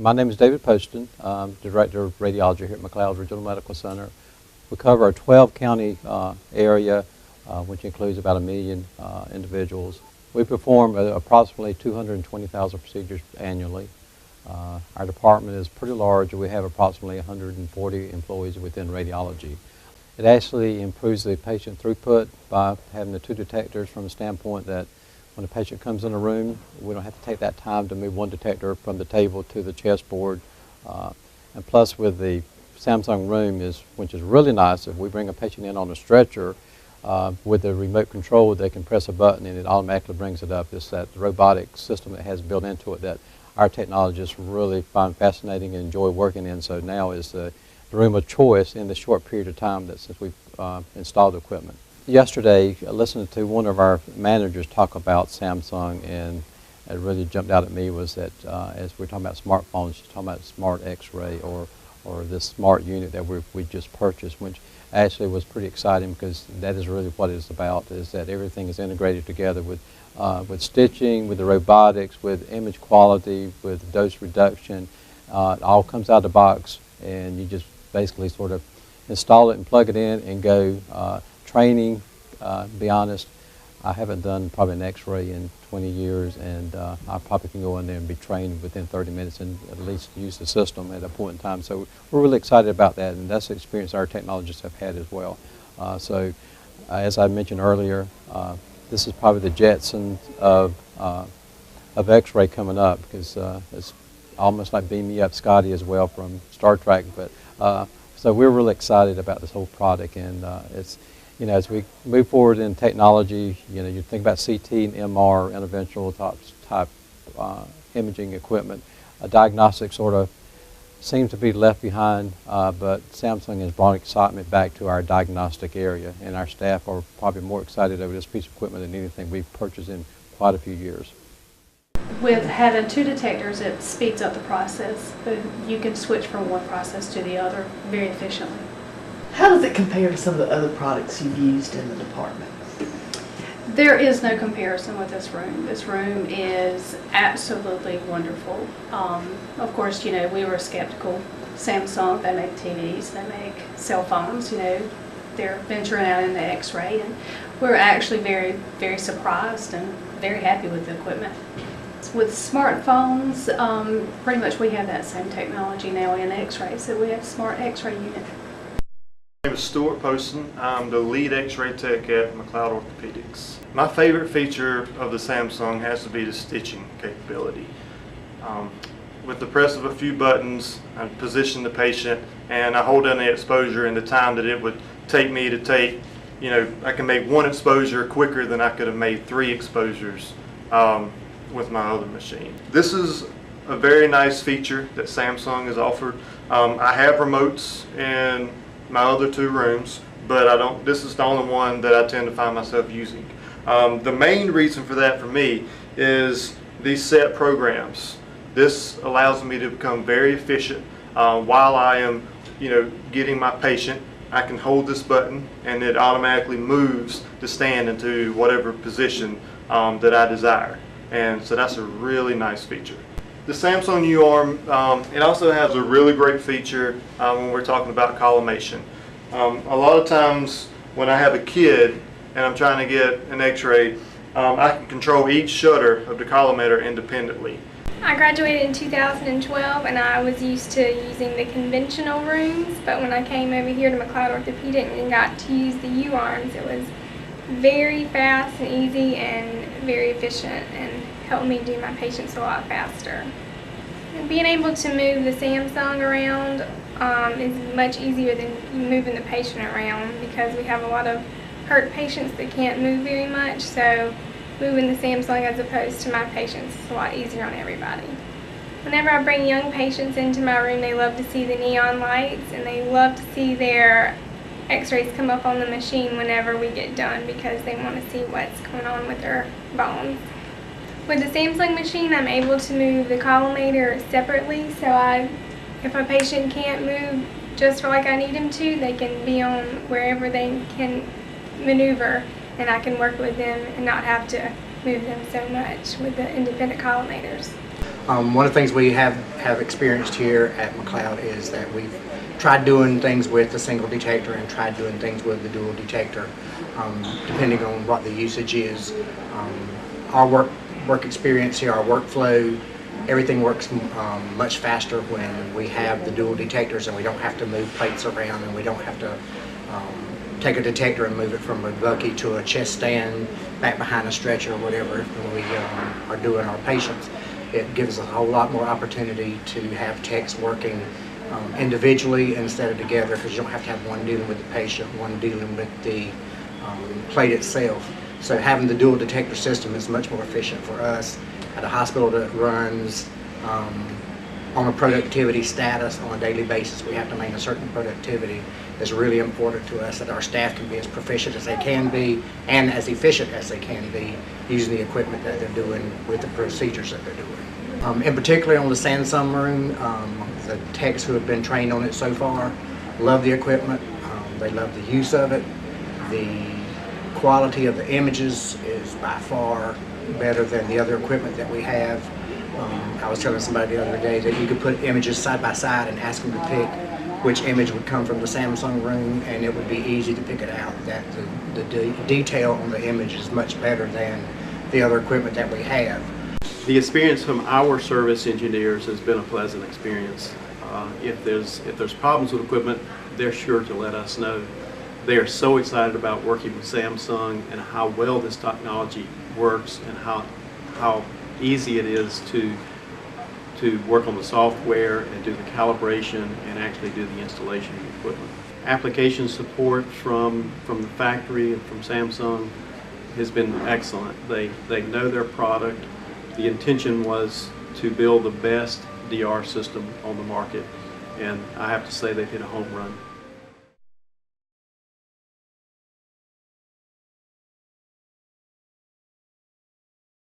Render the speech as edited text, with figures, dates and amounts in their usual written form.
My name is David Poston. I'm Director of Radiology here at McLeod Regional Medical Center. We cover a 12-county area, which includes about 1 million individuals. We perform approximately 220,000 procedures annually. Our department is pretty large. We have approximately 140 employees within radiology. It actually improves the patient throughput by having the 2 detectors from the standpoint that when a patient comes in a room, we don't have to take that time to move one detector from the table to the chessboard. And plus with the Samsung room, which is really nice, if we bring a patient in on a stretcher, with the remote control, they can press a button and it automatically brings it up. It's that robotic system that has built into it that our technologists really find fascinating and enjoy working in. So now is the room of choice in the short period of time that since we've installed the equipment. Yesterday, listening to one of our managers talk about Samsung, and it really jumped out at me was that as we're talking about smartphones, she's talking about smart X-ray or this smart unit that we just purchased, which actually was pretty exciting because that is really what it's about, is that everything is integrated together with stitching, with the robotics, with image quality, with dose reduction. It all comes out of the box, and you just basically sort of install it and plug it in and go. Training, be honest, I haven't done probably an X-ray in 20 years, and I probably can go in there and be trained within 30 minutes and at least use the system at a point in time. So we're really excited about that, and that's the experience our technologists have had as well. As I mentioned earlier, this is probably the Jetsons of X-ray coming up, because it's almost like Beam Me Up Scotty as well from Star Trek. But so we're really excited about this whole product, and it's. You know, as we move forward in technology, you know, you think about CT and MR, interventional type imaging equipment. Diagnostics sort of seems to be left behind, but Samsung has brought excitement back to our diagnostic area, and our staff are probably more excited over this piece of equipment than anything we've purchased in quite a few years. With having 2 detectors, it speeds up the process, but you can switch from one process to the other very efficiently. How does it compare to some of the other products you've used in the department? There is no comparison with this room. This room is absolutely wonderful. Of course, you know, we were skeptical. Samsung, they make TVs, they make cell phones, you know, they're venturing out into X-ray, and we're actually very, very surprised and very happy with the equipment. With smartphones, pretty much we have that same technology now in X-ray, so we have a smart X-ray unit. My name is Stuart Poston. I'm the lead X-ray tech at McLeod Orthopedics. My favorite feature of the Samsung has to be the stitching capability. With the press of a few buttons, I position the patient and I hold down the exposure in the time that it would take me to take, you know, I can make 1 exposure quicker than I could have made 3 exposures with my other machine. This is a very nice feature that Samsung has offered. I have remotes in my other 2 rooms, but this is the only one that I tend to find myself using. The main reason for that for me is these set programs. This allows me to become very efficient while I am, you know, getting my patient. I can hold this button and it automatically moves the stand into whatever position that I desire. And so that's a really nice feature. The Samsung U-arm, it also has a really great feature when we're talking about collimation. A lot of times when I have a kid and I'm trying to get an X-ray, I can control each shutter of the collimator independently. I graduated in 2012 and I was used to using the conventional rooms, but when I came over here to McLeod Orthopedic and got to use the U-arms, it was very fast and easy and very efficient and helped me do my patients a lot faster. And being able to move the Samsung around is much easier than moving the patient around, because we have a lot of hurt patients that can't move very much, so moving the Samsung as opposed to my patients is a lot easier on everybody. Whenever I bring young patients into my room, they love to see the neon lights and they love to see their X-rays come up on the machine whenever we get done, because they want to see what's going on with their bones. With the Samsung machine, I'm able to move the collimator separately, so if a patient can't move just like I need them to, they can be on wherever they can maneuver, and I can work with them and not have to move them so much with the independent collimators. One of the things we have experienced here at McLeod is that we've tried doing things with the single detector and tried doing things with the dual detector, depending on what the usage is. Our work experience here, our workflow, everything works much faster when we have the dual detectors and we don't have to move plates around and we don't have to take a detector and move it from a bucky to a chest stand back behind a stretcher or whatever when we are doing our patients. It gives us a whole lot more opportunity to have techs working individually instead of together, because you don't have to have one dealing with the patient, one dealing with the plate itself. So having the dual detector system is much more efficient for us at a hospital that runs on a productivity status on a daily basis. We have to maintain a certain productivity. It's really important to us that our staff can be as proficient as they can be and as efficient as they can be using the equipment that they're doing with the procedures that they're doing. In particular on the Samsung room, the techs who have been trained on it so far love the equipment. They love the use of it. The quality of the images is by far better than the other equipment that we have. I was telling somebody the other day that you could put images side by side and ask them to pick which image would come from the Samsung room, and it would be easy to pick it out. That the detail on the image is much better than the other equipment that we have. The experience from our service engineers has been a pleasant experience. If there's problems with equipment, they're sure to let us know. They are so excited about working with Samsung and how well this technology works and how easy it is to work on the software and do the calibration and actually do the installation of the equipment. Application support from the factory and from Samsung has been excellent. They know their product. The intention was to build the best DR system on the market, and I have to say they've hit a home run.